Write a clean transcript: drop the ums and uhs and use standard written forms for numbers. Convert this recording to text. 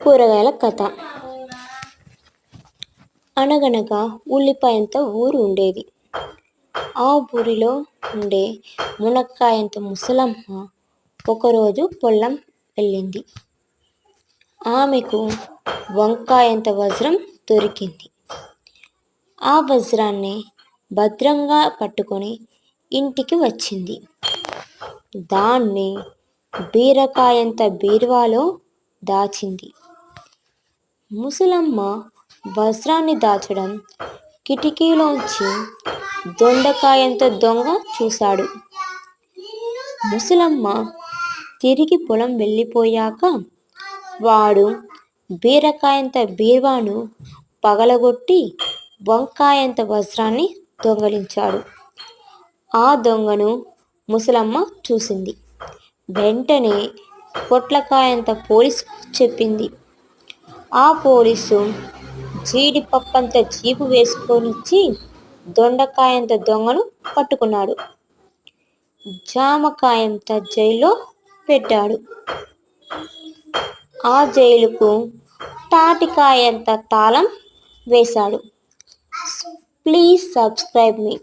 కూరగాయల కథ. అనగనగా ఉల్లిపాయంత ఊరు ఉండేది. ఆ ఊరిలో ఉండే మునక్కాయంత ముసలమ్మ ఒకరోజు పొలం వెళ్ళింది. ఆమెకు వంకాయంత వజ్రం దొరికింది. ఆ వజ్రాన్ని భద్రంగా పట్టుకొని ఇంటికి వచ్చింది. దాన్ని బీరకాయంత బీరువాలో దాచింది. ముసలమ్మ వజ్రాన్ని దాచడం కిటికీలోంచి దొండకాయంత దొంగ చూశాడు. ముసలమ్మ తిరిగి పొలం వెళ్ళిపోయాక వాడు బీరకాయంత బీరువాను పగలగొట్టి వంకాయంత వజ్రాన్ని దొంగలించాడు. ఆ దొంగను ముసలమ్మ చూసింది. వెంటనే పొట్లకాయంత పోలీసుకు చెప్పింది. ఆ పోలీసు జీడిపప్పంత జీపు వేసుకొనిచ్చి దొండకాయంత దొంగను పట్టుకున్నాడు. జామకాయంత జైల్లో పెట్టాడు. ఆ జైలుకు తాటికాయంత తాళం వేశాడు. Please subscribe me.